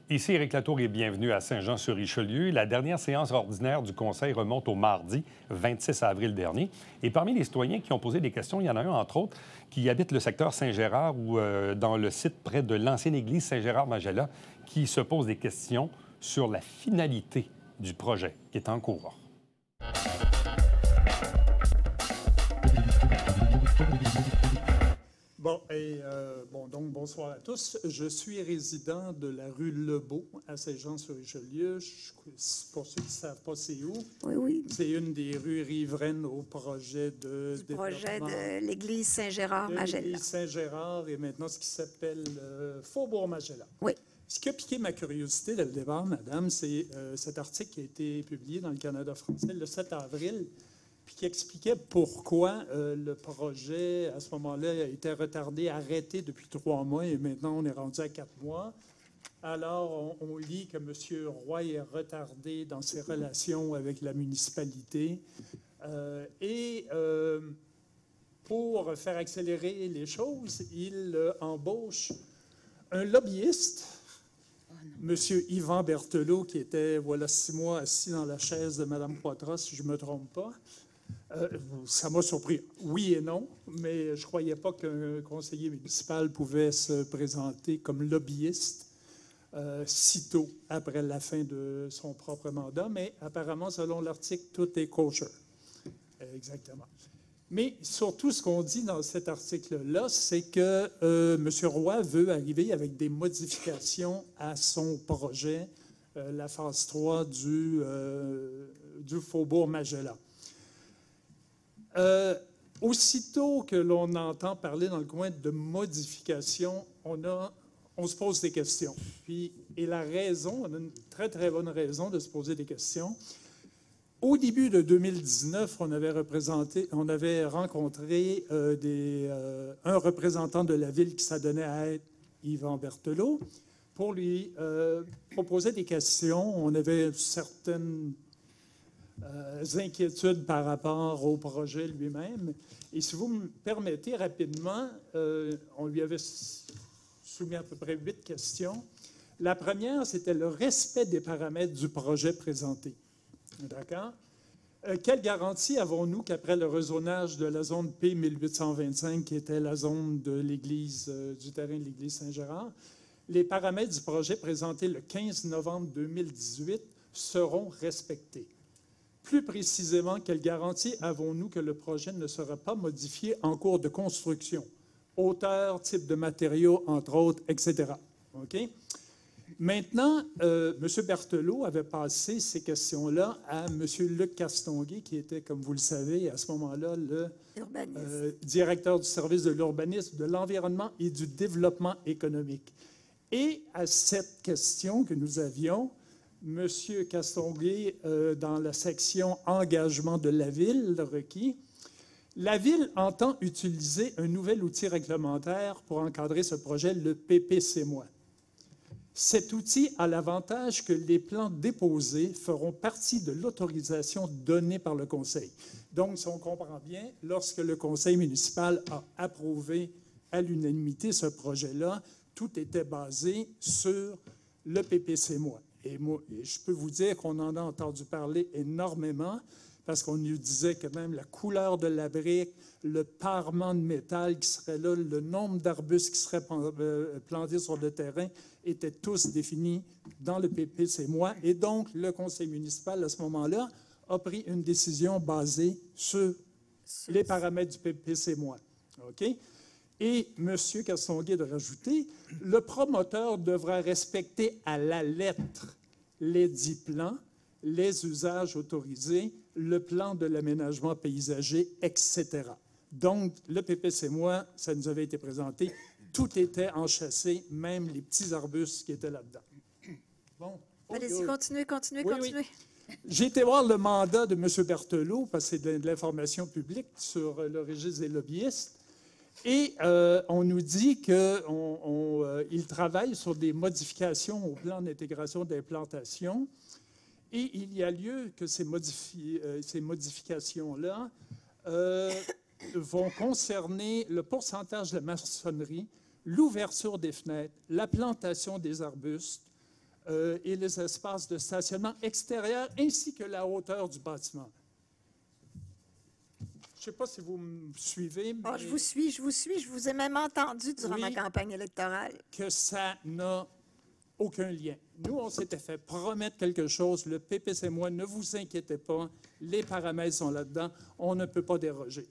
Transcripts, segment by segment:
Ici Éric Latour et bienvenue à Saint-Jean-sur-Richelieu. La dernière séance ordinaire du Conseil remonte au mardi 26 avril dernier. Et parmi les citoyens qui ont posé des questions, il y en a un, entre autres, qui habite le secteur Saint-Gérard ou dans le site près de l'ancienne église Saint-Gérard-Magella, qui se pose des questions sur la finalité du projet qui est en cours. Donc bonsoir à tous. Je suis résident de la rue Lebeau à Saint-Jean-sur-Richelieu. Pour ceux qui ne savent pas, c'est où? Oui. C'est une des rues riveraines au projet de l'église Saint-Gérard-Magella. L'église Saint-Gérard et maintenant ce qui s'appelle Faubourg-Magella. Oui. Ce qui a piqué ma curiosité dès le départ, madame, c'est cet article qui a été publié dans le Canada français le 7 avril, puis qui expliquait pourquoi le projet, à ce moment-là, a été retardé, arrêté depuis 3 mois, et maintenant on est rendu à 4 mois. Alors, on lit que M. Roy est retardé dans ses relations avec la municipalité. Pour faire accélérer les choses, il embauche un lobbyiste, M. Yvan Berthelot, qui était, voilà 6 mois, assis dans la chaise de Mme Poitras, si je ne me trompe pas. Ça m'a surpris, oui et non, mais je ne croyais pas qu'un conseiller municipal pouvait se présenter comme lobbyiste sitôt après la fin de son propre mandat, mais apparemment, selon l'article, tout est kosher. Exactement. Mais surtout, ce qu'on dit dans cet article-là, c'est que M. Roy veut arriver avec des modifications à son projet, la phase 3 du Faubourg-Magella. Aussitôt que l'on entend parler dans le coin de modification, on se pose des questions. Et la raison, on a une très, très bonne raison de se poser des questions. Au début de 2019, on avait rencontré un représentant de la ville qui s'adonnait à être Yvan Berthelot pour lui proposer des questions. On avait certaines inquiétudes par rapport au projet lui-même. Et si vous me permettez rapidement, on lui avait soumis à peu près 8 questions. La première, c'était le respect des paramètres du projet présenté. D'accord? Quelle garantie avons-nous qu'après le rezonage de la zone P1825, qui était la zone de l'église, du terrain de l'église Saint-Gérard, les paramètres du projet présenté le 15 novembre 2018 seront respectés? Plus précisément, quelle garantie avons-nous que le projet ne sera pas modifié en cours de construction? Hauteur, type de matériaux, entre autres, etc. OK? Maintenant, M. Berthelot avait passé ces questions-là à M. Luc Castonguay, qui était, comme vous le savez, à ce moment-là, le directeur du service de l'urbanisme, de l'environnement et du développement économique. Et à cette question que nous avions, M. Castonguay, dans la section « Engagement de la ville » requis, la Ville entend utiliser un nouvel outil réglementaire pour encadrer ce projet, le PPC-moi. Cet outil a l'avantage que les plans déposés feront partie de l'autorisation donnée par le Conseil. Donc, si on comprend bien, lorsque le Conseil municipal a approuvé à l'unanimité ce projet-là, tout était basé sur le PPC-moi. Et je peux vous dire qu'on en a entendu parler énormément parce qu'on nous disait que même la couleur de la brique, le parement de métal qui serait là, le nombre d'arbustes qui seraient plantés sur le terrain étaient tous définis dans le PPC-moi. Et donc, le conseil municipal, à ce moment-là, a pris une décision basée sur les paramètres du PPC-moi. OK? Et M. Castonguay de rajouter, le promoteur devra respecter à la lettre les 10 plans, les usages autorisés, le plan de l'aménagement paysager, etc. Donc, le PPC-moi, ça nous avait été présenté, tout était enchâssé, même les petits arbustes qui étaient là-dedans. Bon. Allez-y, continuez. Oui. J'ai été voir le mandat de M. Berthelot, parce que c'est de l'information publique sur le registre des lobbyistes. Et on nous dit qu'il travaille sur des modifications au plan d'intégration d'implantation. Et il y a lieu que ces modifications-là vont concerner le pourcentage de maçonnerie, l'ouverture des fenêtres, la plantation des arbustes et les espaces de stationnement extérieur, ainsi que la hauteur du bâtiment. Je ne sais pas si vous me suivez. Mais je vous suis. Je vous ai même entendu durant ma campagne électorale. Que ça n'a aucun lien. Nous, on s'était fait promettre quelque chose. Le PPC et moi, ne vous inquiétez pas. Les paramètres sont là-dedans. On ne peut pas déroger.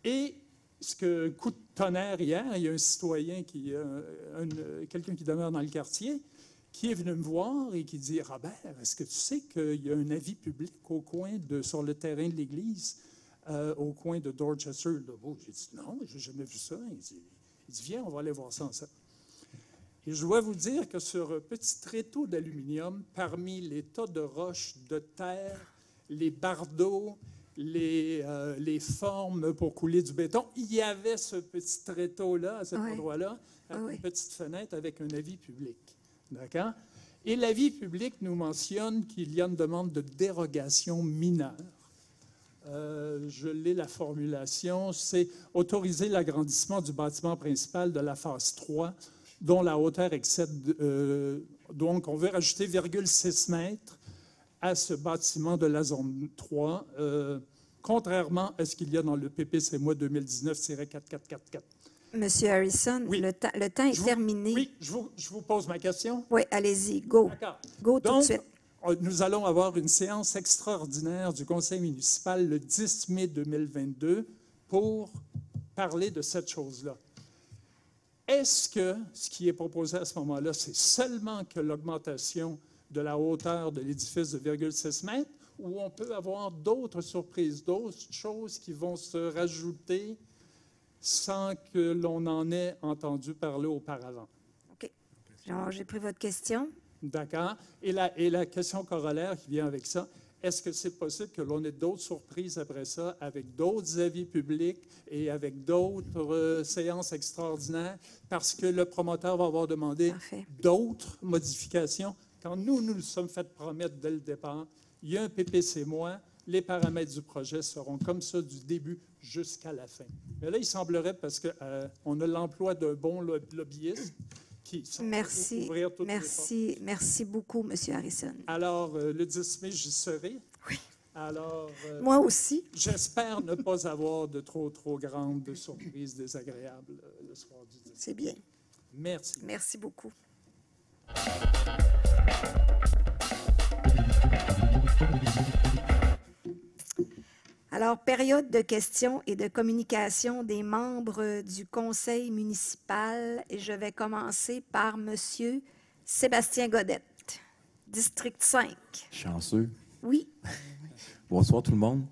Et ce que coup de tonnerre hier, il y a un citoyen, quelqu'un qui demeure dans le quartier, qui est venu me voir et qui dit « Robert, est-ce que tu sais qu'il y a un avis public sur le terrain de l'église, au coin de Dorchester? » J'ai dit « Non, je n'ai jamais vu ça. » Il dit « Viens, on va aller voir ça ensemble. » Et je dois vous dire que sur un petit tréteau d'aluminium, parmi les tas de roches, de terre, les bardeaux, les formes pour couler du béton, il y avait ce petit tréteau-là, à cet endroit-là, avec une petite fenêtre avec un avis public. D'accord? Et l'avis public nous mentionne qu'il y a une demande de dérogation mineure. Je l'ai, la formulation, c'est autoriser l'agrandissement du bâtiment principal de la phase 3, dont la hauteur excède, donc on veut rajouter 0,6 mètres à ce bâtiment de la zone 3, contrairement à ce qu'il y a dans le PPCMOI 2019-4444. Monsieur Harrison, oui. le temps est terminé. Oui, je vous pose ma question. Oui, allez-y, go. D'accord. Go tout de suite. Nous allons avoir une séance extraordinaire du conseil municipal le 10 mai 2022 pour parler de cette chose-là. Est-ce que ce qui est proposé à ce moment-là, c'est seulement que l'augmentation de la hauteur de l'édifice de 0,6 mètres, ou on peut avoir d'autres surprises, d'autres choses qui vont se rajouter sans que l'on en ait entendu parler auparavant? OK. J'ai pris votre question. D'accord. Et la question corollaire qui vient avec ça, est-ce que c'est possible que l'on ait d'autres surprises après ça, avec d'autres avis publics et avec d'autres séances extraordinaires, parce que le promoteur va avoir demandé d'autres modifications? Quand nous sommes fait promettre dès le départ, il y a un PPC-moi, les paramètres du projet seront comme ça du début jusqu'à la fin. Mais là, il semblerait, parce qu'on a l'emploi d'un bon lobbyiste, merci beaucoup, M. Harrison. Alors, le 10 mai, j'y serai. Oui. Alors, moi aussi. J'espère ne pas avoir de trop grandes surprises désagréables le soir du 10 mai. C'est bien. Merci. Merci beaucoup. Alors, période de questions et de communication des membres du conseil municipal. Et je vais commencer par M. Sébastien Godette, district 5. Chanceux. Oui. Bonsoir tout le monde.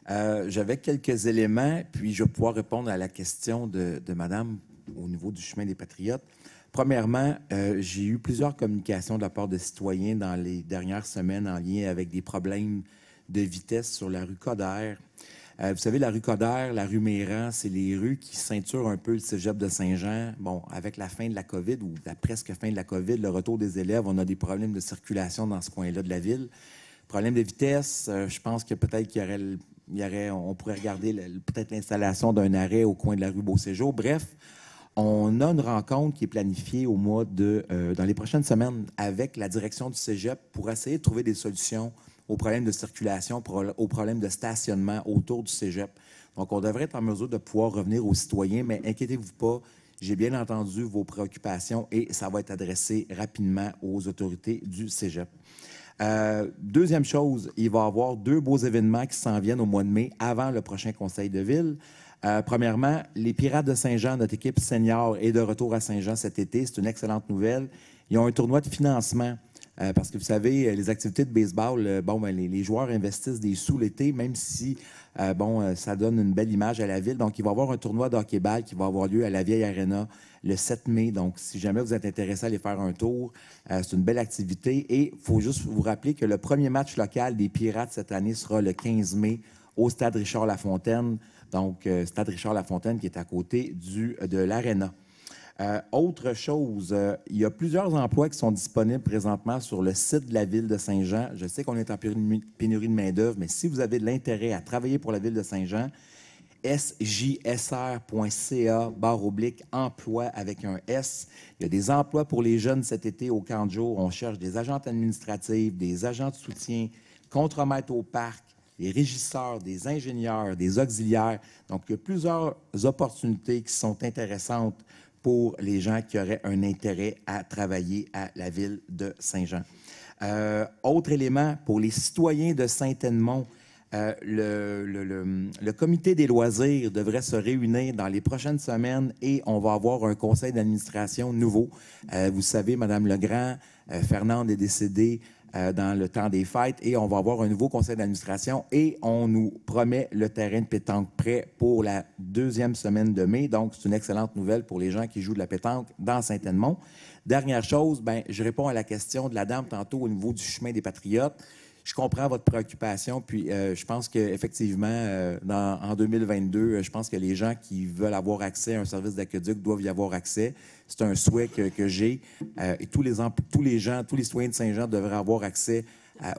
J'avais quelques éléments, puis je vais pouvoir répondre à la question de Madame au niveau du chemin des Patriotes. Premièrement, j'ai eu plusieurs communications de la part de citoyens dans les dernières semaines en lien avec des problèmes de vitesse sur la rue Coderre. Vous savez, la rue Coderre, la rue Méran, c'est les rues qui ceinturent un peu le cégep de Saint-Jean. Bon, avec la fin de la COVID ou la presque fin de la COVID, le retour des élèves, on a des problèmes de circulation dans ce coin-là de la ville. Problème de vitesse, je pense que peut-être on pourrait regarder peut-être l'installation d'un arrêt au coin de la rue Beauséjour. Bref, on a une rencontre qui est planifiée dans les prochaines semaines avec la direction du cégep pour essayer de trouver des solutions aux problèmes de circulation, aux problèmes de stationnement autour du cégep. Donc, on devrait être en mesure de pouvoir revenir aux citoyens, mais inquiétez-vous pas, j'ai bien entendu vos préoccupations et ça va être adressé rapidement aux autorités du cégep. Deuxième chose, il va y avoir 2 beaux événements qui s'en viennent au mois de mai avant le prochain conseil de ville. Premièrement, les Pirates de Saint-Jean, notre équipe senior, est de retour à Saint-Jean cet été. C'est une excellente nouvelle. Ils ont un tournoi de financement parce que vous savez, les activités de baseball, les joueurs investissent des sous l'été, même si ça donne une belle image à la ville. Donc, il va y avoir un tournoi de hockey-ball qui va avoir lieu à la Vieille Arena le 7 mai. Donc, si jamais vous êtes intéressé à aller faire un tour, c'est une belle activité. Et il faut juste vous rappeler que le premier match local des Pirates cette année sera le 15 mai au stade Richard-Lafontaine, donc stade Richard-Lafontaine qui est à côté de l'Arena. Autre chose, il y a plusieurs emplois qui sont disponibles présentement sur le site de la Ville de Saint-Jean. Je sais qu'on est en pénurie de main-d'œuvre, mais si vous avez de l'intérêt à travailler pour la Ville de Saint-Jean, sjsr.ca/emploi avec un S. Il y a des emplois pour les jeunes cet été au camp de jour. On cherche des agentes administratives, des agents de soutien, contremaîtres au parc, des régisseurs, des ingénieurs, des auxiliaires. Donc, il y a plusieurs opportunités qui sont intéressantes pour les gens qui auraient un intérêt à travailler à la Ville de Saint-Jean. Autre élément, pour les citoyens de Saint-Edmond, le comité des loisirs devrait se réunir dans les prochaines semaines et on va avoir un conseil d'administration nouveau. Vous savez, Mme Legrand, Fernande est décédée dans le temps des fêtes et on va avoir un nouveau conseil d'administration et on nous promet le terrain de pétanque prêt pour la 2e semaine de mai. Donc, c'est une excellente nouvelle pour les gens qui jouent de la pétanque dans Saint-Edmond. Dernière chose, je réponds à la question de la dame tantôt au niveau du chemin des Patriotes. Je comprends votre préoccupation, puis je pense qu'effectivement, en 2022, je pense que les gens qui veulent avoir accès à un service d'aqueduc doivent y avoir accès. C'est un souhait que j'ai. Et tous les citoyens de Saint-Jean devraient avoir accès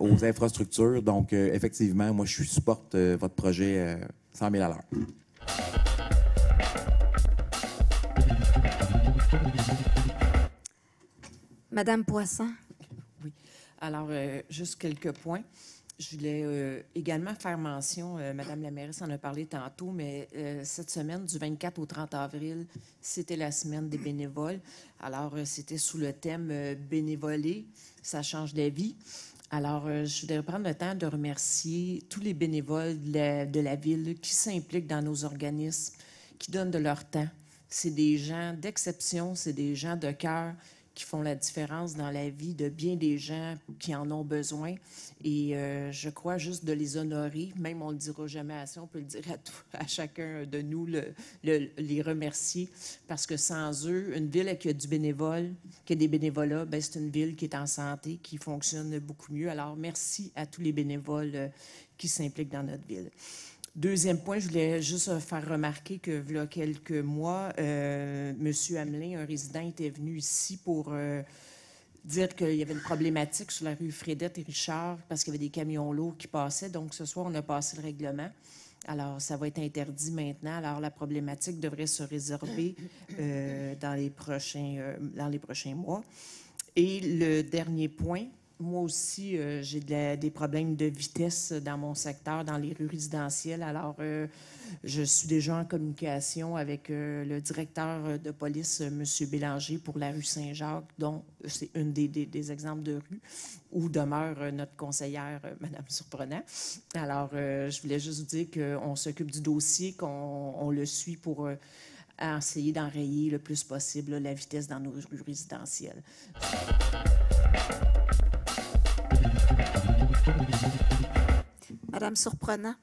aux infrastructures. Donc, effectivement, moi, je supporte votre projet 100 000 à l'heure. Madame Poisson. Alors, juste quelques points. Je voulais également faire mention, Madame la mairesse en a parlé tantôt, mais cette semaine, du 24 au 30 avril, c'était la semaine des bénévoles. Alors, c'était sous le thème bénévoler, ça change la vie. Alors, je voudrais prendre le temps de remercier tous les bénévoles de la ville qui s'impliquent dans nos organismes, qui donnent de leur temps. C'est des gens d'exception, c'est des gens de cœur qui font la différence dans la vie de bien des gens qui en ont besoin. Et je crois juste de les honorer, même on ne le dira jamais assez, on peut le dire à chacun de nous, les remercier, parce que sans eux, une ville qui a du bénévole, qui a des bénévolats, bien, c'est une ville qui est en santé, qui fonctionne beaucoup mieux. Alors, merci à tous les bénévoles qui s'impliquent dans notre ville. Deuxième point, je voulais juste faire remarquer que, il y a quelques mois, M. Hamelin, un résident, était venu ici pour dire qu'il y avait une problématique sur la rue Frédette et Richard parce qu'il y avait des camions lourds qui passaient. Donc, ce soir, on a passé le règlement. Alors, ça va être interdit maintenant. Alors, la problématique devrait se résorber dans les prochains mois. Et le dernier point, moi aussi, j'ai des problèmes de vitesse dans mon secteur, dans les rues résidentielles. Alors, je suis déjà en communication avec le directeur de police, M. Bélanger, pour la rue Saint-Jacques, dont c'est une des exemples de rue où demeure notre conseillère, Mme Surprenant. Alors, je voulais juste vous dire qu'on s'occupe du dossier, qu'on le suit pour essayer d'enrayer le plus possible la vitesse dans nos rues résidentielles. Madame Surprenant.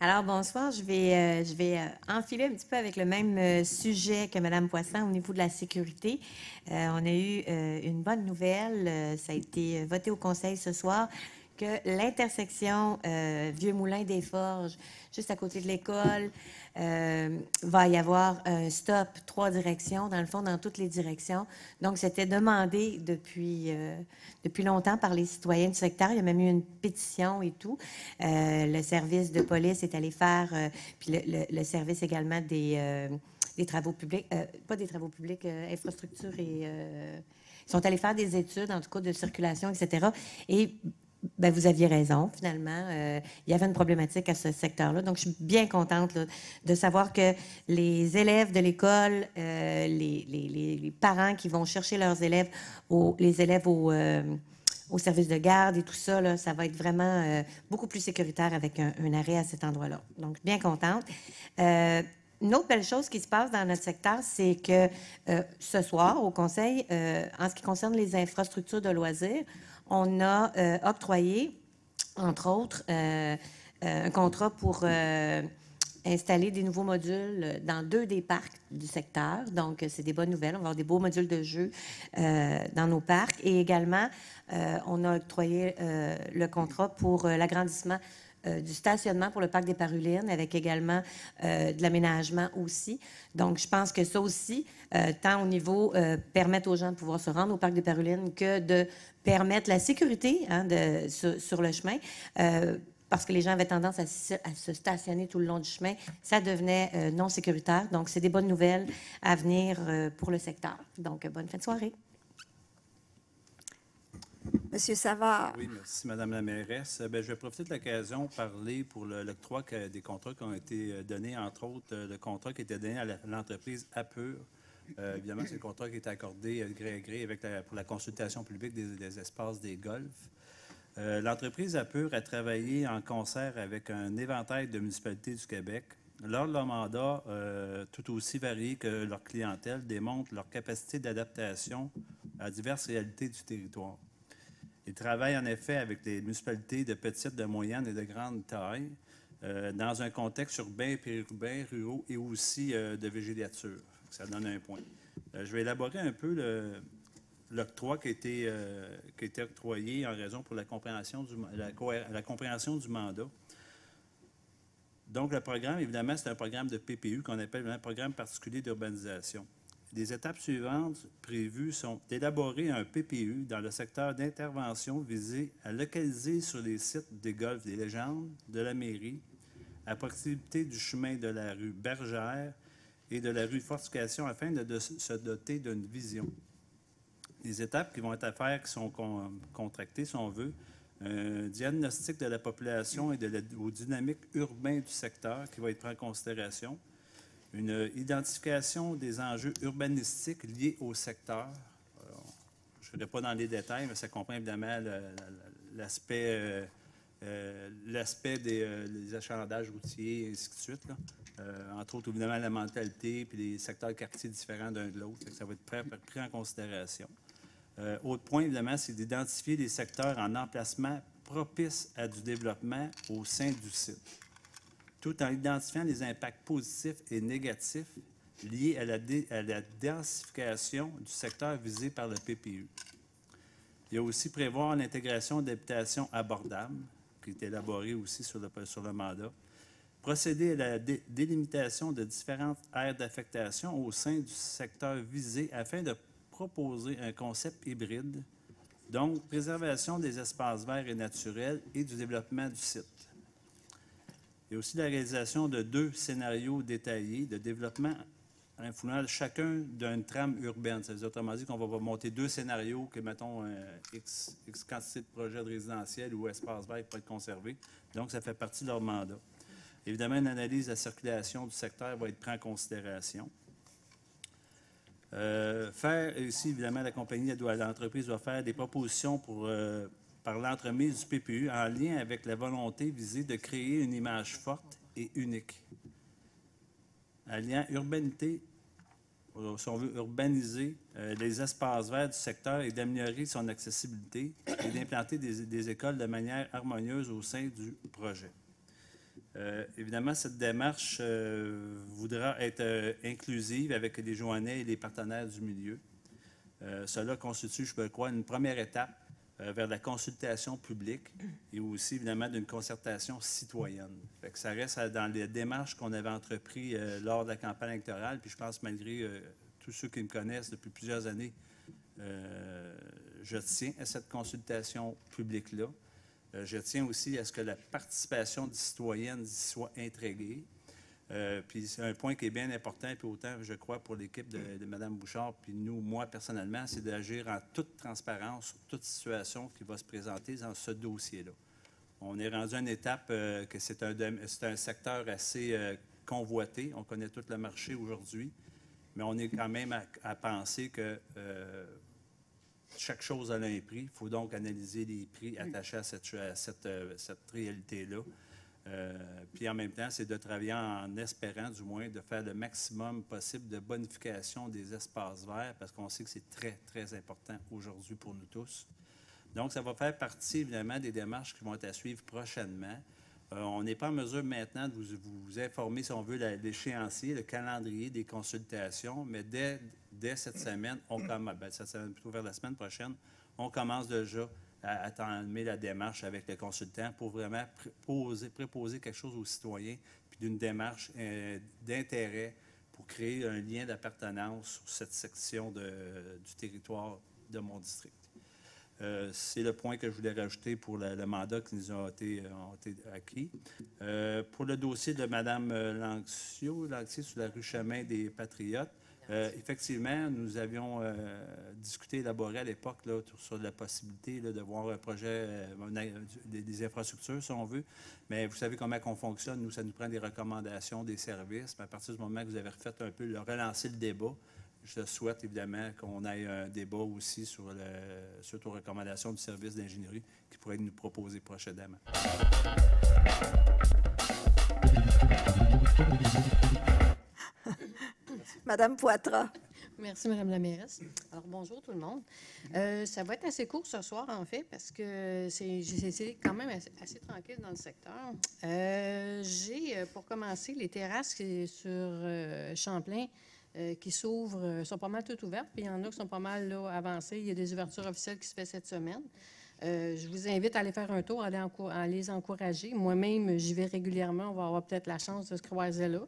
Alors, bonsoir. Je vais enfiler un petit peu avec le même sujet que Mme Poisson au niveau de la sécurité. On a eu une bonne nouvelle. Ça a été voté au Conseil ce soir que l'intersection Vieux-Moulin-des-Forges, juste à côté de l'école, va y avoir un stop 3 directions, dans le fond, dans toutes les directions. Donc, c'était demandé depuis longtemps par les citoyens du secteur. Il y a même eu une pétition et tout. Le service de police est allé faire, puis le service également des travaux publics, pas des travaux publics, infrastructures et... ils sont allés faire des études, en tout cas, de circulation, etc. Et ben, vous aviez raison, finalement. Il y avait une problématique à ce secteur-là. Donc, je suis bien contente là, de savoir que les élèves de l'école, les parents qui vont chercher leurs élèves, les élèves au service de garde et tout ça, là, ça va être vraiment beaucoup plus sécuritaire avec un arrêt à cet endroit-là. Donc, bien contente. Une autre belle chose qui se passe dans notre secteur, c'est que ce soir, au Conseil, en ce qui concerne les infrastructures de loisirs, on a octroyé, entre autres, un contrat pour installer des nouveaux modules dans 2 des parcs du secteur. Donc, c'est des bonnes nouvelles. On va avoir des beaux modules de jeux dans nos parcs. Et également, on a octroyé le contrat pour l'agrandissement du stationnement pour le parc des Parulines, avec également de l'aménagement aussi. Donc, je pense que ça aussi, tant au niveau permettre aux gens de pouvoir se rendre au parc des Parulines que de permettre la sécurité sur le chemin, parce que les gens avaient tendance à se stationner tout le long du chemin, ça devenait non sécuritaire. Donc, c'est des bonnes nouvelles à venir pour le secteur. Donc, bonne fin de soirée. Monsieur Savard. Oui, merci, Madame la mairesse. Je vais profiter de l'occasion pour parler pour l'octroi des contrats qui ont été donnés, entre autres, le contrat qui a été donné à l'entreprise Apur. Évidemment, c'est le contrat qui a été accordé gré à gré pour la consultation publique des espaces des golfs. L'entreprise Apur a travaillé en concert avec un éventail de municipalités du Québec. Lors de leur mandat, tout aussi varié que leur clientèle, démontre leur capacité d'adaptation à diverses réalités du territoire. Ils travaillent en effet avec des municipalités de petite, de moyenne et de grande taille dans un contexte urbain, périurbain, ruraux et aussi de végétature. Ça donne un point. Je vais élaborer un peu l'octroi qui a été octroyé en raison pour la compréhension du mandat. Donc, le programme, évidemment, c'est un programme de PPU qu'on appelle un programme particulier d'urbanisation. Les étapes suivantes prévues sont d'élaborer un PPU dans le secteur d'intervention visé à localiser sur les sites des golfs des Légendes, de la mairie, à proximité du chemin de la rue Bergère et de la rue Fortification afin de se doter d'une vision. Les étapes qui vont être à faire, qui sont contractées, si on veut, un diagnostic de la population et aux dynamiques urbaines du secteur qui va être pris en considération, une identification des enjeux urbanistiques liés au secteur. Alors, je ne vais pas dans les détails, mais ça comprend évidemment l'aspect des achalandages routiers, et ainsi de suite. Là. Entre autres, évidemment, la mentalité puis les secteurs quartiers différents d'un de l'autre. Ça va être pris en considération. Autre point, évidemment, c'est d'identifier les secteurs en emplacement propices à du développement au sein du site, tout en identifiant les impacts positifs et négatifs liés à la densification du secteur visé par le PPU. Il y a aussi prévoir l'intégration d'habitations abordables, qui est élaborée aussi sur le mandat, procéder à la délimitation de différentes aires d'affectation au sein du secteur visé afin de proposer un concept hybride, donc préservation des espaces verts et naturels et du développement du site. Il y a aussi la réalisation de 2 scénarios détaillés de développement influant chacun d'une trame urbaine. C'est-à-dire, autrement dit, qu'on va monter 2 scénarios que, mettons, X quantité de projets de résidentiels ou espaces verts pour être conservés. Donc, ça fait partie de leur mandat. Évidemment, une analyse de la circulation du secteur va être prise en considération. Faire ici, évidemment, l'entreprise doit faire des propositions par l'entremise du PPU en lien avec la volonté visée de créer une image forte et unique. Alliant urbanité, si on veut urbaniser les espaces verts du secteur et d'améliorer son accessibilité et d'implanter des écoles de manière harmonieuse au sein du projet. Évidemment, cette démarche voudra être inclusive avec les Joannais et les partenaires du milieu. Cela constitue, je peux croire, une première étape vers la consultation publique et aussi, évidemment, d'une concertation citoyenne. Fait que ça reste dans les démarches qu'on avait entreprises lors de la campagne électorale. Puis je pense, malgré tous ceux qui me connaissent depuis plusieurs années, je tiens à cette consultation publique-là. Je tiens aussi à ce que la participation des citoyennes soit intégrée. Puis c'est un point qui est bien important, puis autant, je crois, pour l'équipe de Mme Bouchard, puis nous, moi, personnellement, c'est d'agir en toute transparence sur toute situation qui va se présenter dans ce dossier-là. On est rendu à une étape que c'est un secteur assez convoité. On connaît tout le marché aujourd'hui, mais on est quand même à penser que chaque chose a un prix. Il faut donc analyser les prix attachés à cette réalité-là. Puis en même temps, c'est de travailler en espérant, du moins, de faire le maximum possible de bonification des espaces verts, parce qu'on sait que c'est très, très important aujourd'hui pour nous tous. Donc, ça va faire partie, évidemment, des démarches qui vont être à suivre prochainement. On n'est pas en mesure maintenant de vous informer, si on veut, l'échéancier, le calendrier des consultations, mais dès cette semaine, cette semaine, plutôt vers la semaine prochaine, on commence déjà à entamer la démarche avec le consultant pour vraiment préposer quelque chose aux citoyens, puis d'une démarche d'intérêt pour créer un lien d'appartenance sur cette section du territoire de mon district. C'est le point que je voulais rajouter pour le mandat qui nous a été acquis. Pour le dossier de Mme Lancier sur la rue Chemin des Patriotes, effectivement, nous avions discuté, élaboré à l'époque sur la possibilité de voir un projet des infrastructures, si on veut. Mais vous savez comment on fonctionne. Nous, ça nous prend des recommandations, des services. Mais à partir du moment que vous avez refait un peu, relancer le débat, je souhaite évidemment qu'on ait un débat aussi sur aux recommandations du service d'ingénierie qui pourrait nous proposer prochainement. Madame Poitras. Merci, Madame la mairesse. Alors, bonjour tout le monde. Ça va être assez court ce soir, en fait, parce que c'est quand même assez tranquille dans le secteur. J'ai, pour commencer, les terrasses sur Champlain qui s'ouvrent, sont pas mal toutes ouvertes, puis il y en a qui sont pas mal là, avancées. Il y a des ouvertures officielles qui se font cette semaine. Je vous invite à aller faire un tour, à les encourager. Moi-même, j'y vais régulièrement. On va avoir peut-être la chance de se croiser là.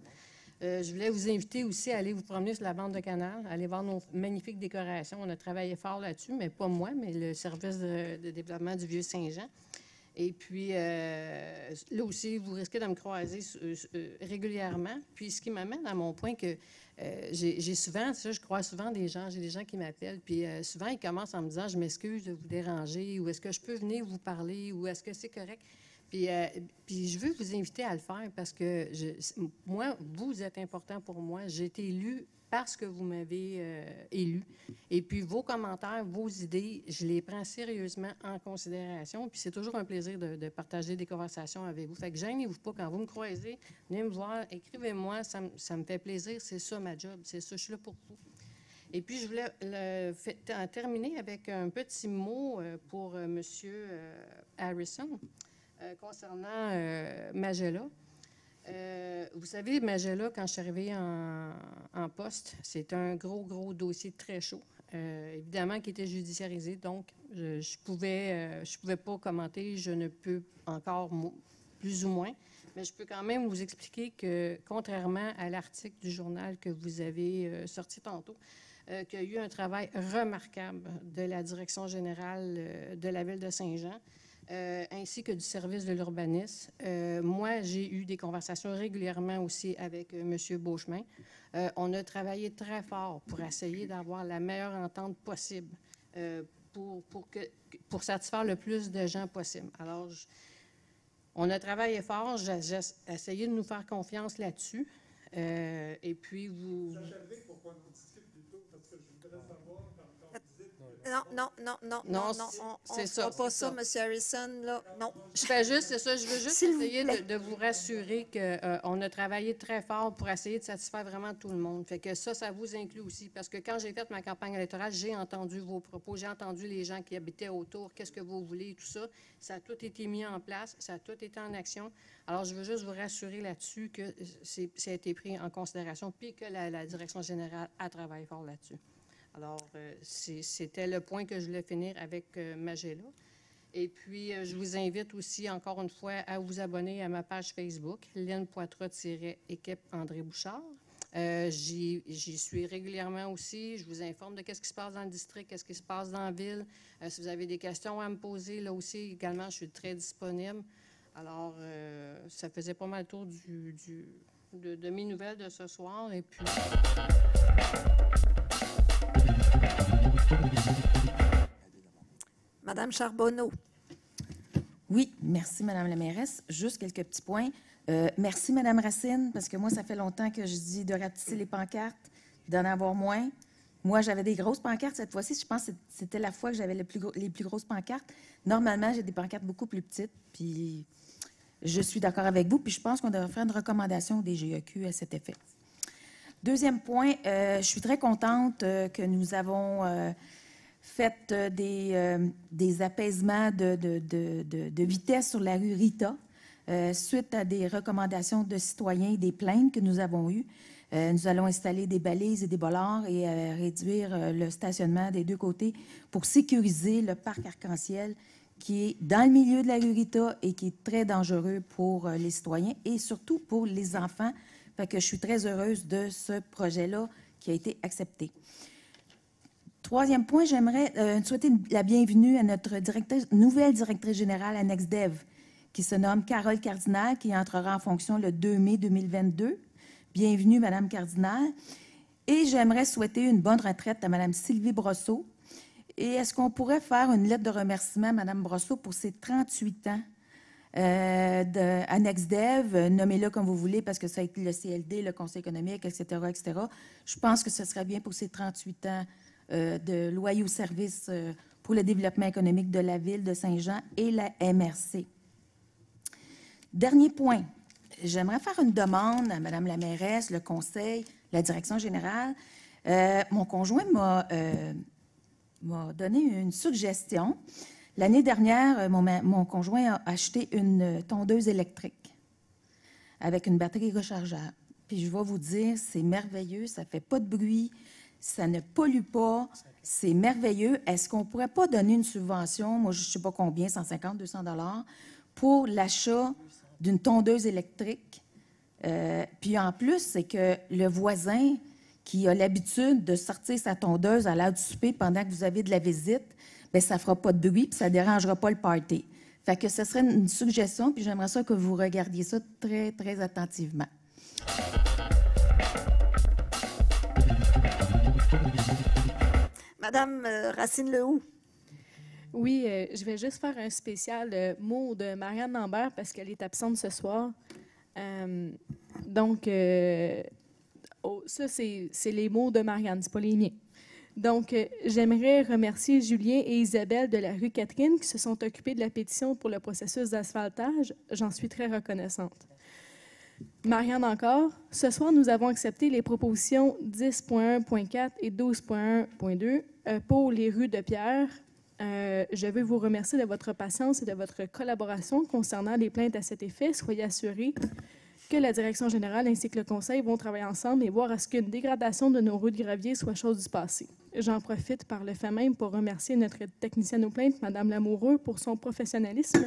Je voulais vous inviter aussi à aller vous promener sur la bande de canal, aller voir nos magnifiques décorations. On a travaillé fort là-dessus, mais pas moi, mais le service de développement du Vieux-Saint-Jean. Et puis, là aussi, vous risquez de me croiser régulièrement. Puis, ce qui m'amène à mon point que j'ai souvent, ça, je croise souvent des gens, j'ai des gens qui m'appellent, puis souvent, ils commencent en me disant « Je m'excuse de vous déranger » ou « Est-ce que je peux venir vous parler » ou « Est-ce que c'est correct ?» Puis je veux vous inviter à le faire parce que moi, vous êtes important pour moi. J'ai été élue parce que vous m'avez élu. Et puis vos commentaires, vos idées, je les prends sérieusement en considération. Puis c'est toujours un plaisir de partager des conversations avec vous. Fait que gênez-vous pas quand vous me croisez, venez me voir, écrivez-moi, ça me fait plaisir. C'est ça ma job, c'est ça, je suis là pour vous. Et puis, je voulais terminer avec un petit mot pour M. Harrison. Concernant Magella. Vous savez, Magella, quand je suis arrivée en poste, c'est un gros dossier très chaud. Évidemment, qui était judiciarisé, donc je pouvais pas commenter, je ne peux encore plus ou moins, mais je peux quand même vous expliquer que, contrairement à l'article du journal que vous avez sorti tantôt, qu'il y a eu un travail remarquable de la direction générale de la ville de Saint-Jean, ainsi que du service de l'urbanisme. Moi, j'ai eu des conversations régulièrement aussi avec M. Beauchemin. On a travaillé très fort pour essayer d'avoir la meilleure entente possible pour satisfaire le plus de gens possible. Alors, on a travaillé fort. J'ai essayé de nous faire confiance là-dessus. Et puis, vous... J'aimerais pourquoi on discute plus tôt, parce que je voudrais savoir... Non, on ne fera pas ça, M. Harrison, là, non. Je veux juste essayer de vous rassurer qu'on a travaillé très fort pour essayer de satisfaire vraiment tout le monde. Fait que ça vous inclut aussi, parce que quand j'ai fait ma campagne électorale, j'ai entendu vos propos, j'ai entendu les gens qui habitaient autour, qu'est-ce que vous voulez, tout ça. Ça a tout été mis en place, ça a tout été en action. Alors, je veux juste vous rassurer là-dessus que ça a été pris en considération, puis que la direction générale a travaillé fort là-dessus. Alors, c'était le point que je voulais finir avec Magella. Et puis, je vous invite aussi, encore une fois, à vous abonner à ma page Facebook, Lynne Poitras-équipe André Bouchard. J'y suis régulièrement aussi. Je vous informe de ce qui se passe dans le district, ce qui se passe dans la ville. Si vous avez des questions à me poser, là aussi, également, je suis très disponible. Alors, ça faisait pas mal le tour de mes nouvelles de ce soir. Et puis... Madame Charbonneau. Oui, merci, Madame la mairesse. Juste quelques petits points. Merci, Madame Racine, parce que moi, ça fait longtemps que je dis de rapetisser les pancartes, d'en avoir moins. Moi, j'avais des grosses pancartes cette fois-ci. Je pense que c'était la fois que j'avais les plus grosses pancartes. Normalement, j'ai des pancartes beaucoup plus petites, puis je suis d'accord avec vous, puis je pense qu'on devrait faire une recommandation des GEQ à cet effet. Deuxième point, je suis très contente que nous avons fait des apaisements de vitesse sur la rue Rita suite à des recommandations de citoyens et des plaintes que nous avons eues. Nous allons installer des balises et des bolards et réduire le stationnement des deux côtés pour sécuriser le parc arc-en-ciel qui est dans le milieu de la Rurita et qui est très dangereux pour les citoyens et surtout pour les enfants. Fait que je suis très heureuse de ce projet-là qui a été accepté. Troisième point, j'aimerais souhaiter la bienvenue à notre nouvelle directrice générale à NextDev, qui se nomme Carole Cardinal, qui entrera en fonction le 2 mai 2022. Bienvenue, Madame Cardinal. Et j'aimerais souhaiter une bonne retraite à Madame Sylvie Brosseau. Et est-ce qu'on pourrait faire une lettre de remerciement à Mme Brosseau pour ses 38 ans à NextDev, nommez-le comme vous voulez, parce que ça a été le CLD, le Conseil économique, etc., etc. Je pense que ce serait bien pour ses 38 ans de loyaux services pour le développement économique de la ville de Saint-Jean et la MRC. Dernier point, j'aimerais faire une demande à Mme la mairesse, le conseil, la direction générale. Mon conjoint m'a donné une suggestion. L'année dernière, mon conjoint a acheté une tondeuse électrique avec une batterie rechargeable. Puis je vais vous dire, c'est merveilleux, ça ne fait pas de bruit, ça ne pollue pas, c'est merveilleux. Est-ce qu'on ne pourrait pas donner une subvention, moi je ne sais pas combien, 150, 200 $, pour l'achat d'une tondeuse électrique? Puis en plus, c'est que le voisin qui a l'habitude de sortir sa tondeuse à l'heure du souper pendant que vous avez de la visite, bien, ça ne fera pas de bruit puis ça ne dérangera pas le party. Fait que ce serait une suggestion, puis j'aimerais ça que vous regardiez ça très, très attentivement. Madame Racine-Lehoux. Oui, je vais juste faire un spécial mot de Marianne Lambert parce qu'elle est absente ce soir. Ça, c'est les mots de Marianne, ce n'est pas les miens. Donc, j'aimerais remercier Julien et Isabelle de la rue Catherine qui se sont occupés de la pétition pour le processus d'asphaltage. J'en suis très reconnaissante. Marianne encore, ce soir, nous avons accepté les propositions 10.1.4 et 12.1.2 pour les rues de Pierre. Je veux vous remercier de votre patience et de votre collaboration concernant les plaintes à cet effet. Soyez assurés que la direction générale ainsi que le conseil vont travailler ensemble et voir à ce qu'une dégradation de nos rues de gravier soit chose du passé. J'en profite par le fait même pour remercier notre technicienne aux plaintes, Mme Lamoureux, pour son professionnalisme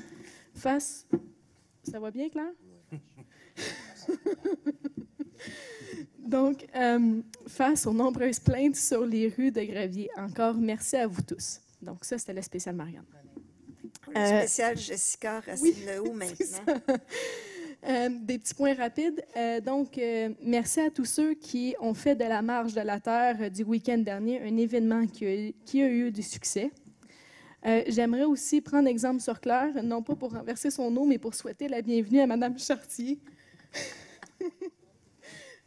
face... Ça va bien, Claire? Donc, face aux nombreuses plaintes sur les rues de gravier. Encore merci à vous tous. Donc, ça, c'était le spécial Marianne. Le spécial Jessica Racine-Lehoux maintenant. Des petits points rapides. Merci à tous ceux qui ont fait de la Marche de la Terre du week-end dernier un événement qui a eu du succès. J'aimerais aussi prendre exemple sur Claire, non pas pour renverser son eau, mais pour souhaiter la bienvenue à Mme Chartier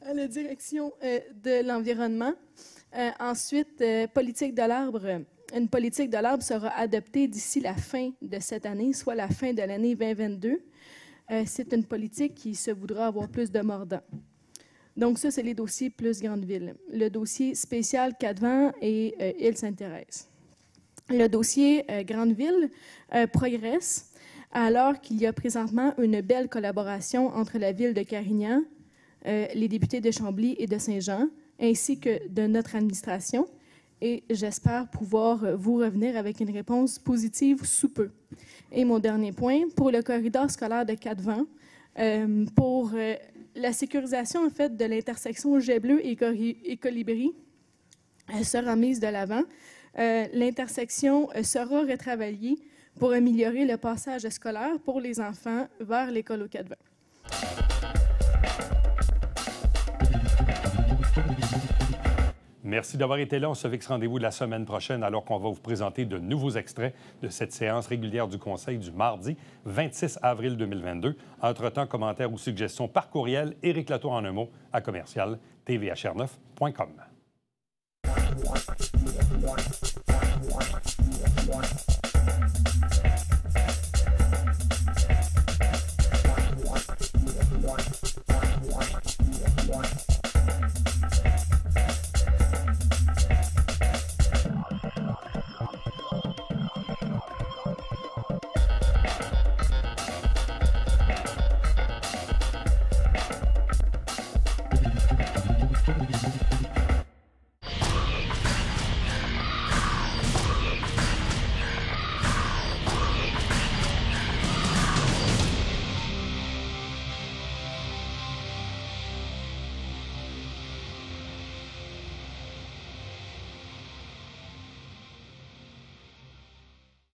à la direction de l'environnement. Ensuite, politique de l'arbre. Une politique de l'arbre sera adoptée d'ici la fin de cette année, soit la fin de l'année 2022. C'est une politique qui se voudra avoir plus de mordants. Donc ça, c'est les dossiers plus grande ville. Le dossier spécial Cadvan et Île-Sainte-Thérèse. Le dossier grande ville progresse alors qu'il y a présentement une belle collaboration entre la ville de Carignan, les députés de Chambly et de Saint-Jean, ainsi que de notre administration. Et j'espère pouvoir vous revenir avec une réponse positive sous peu. Et mon dernier point, pour le corridor scolaire de Cadvan, pour la sécurisation en fait, de l'intersection Jet Bleu et Colibri sera mise de l'avant. L'intersection sera retravaillée pour améliorer le passage scolaire pour les enfants vers l'école au Cadvan. Merci d'avoir été là. On se fixe rendez-vous la semaine prochaine alors qu'on va vous présenter de nouveaux extraits de cette séance régulière du Conseil du mardi 26 avril 2022. Entre-temps, commentaires ou suggestions par courriel, Éric Latour en un mot à commercial tvhr9.com.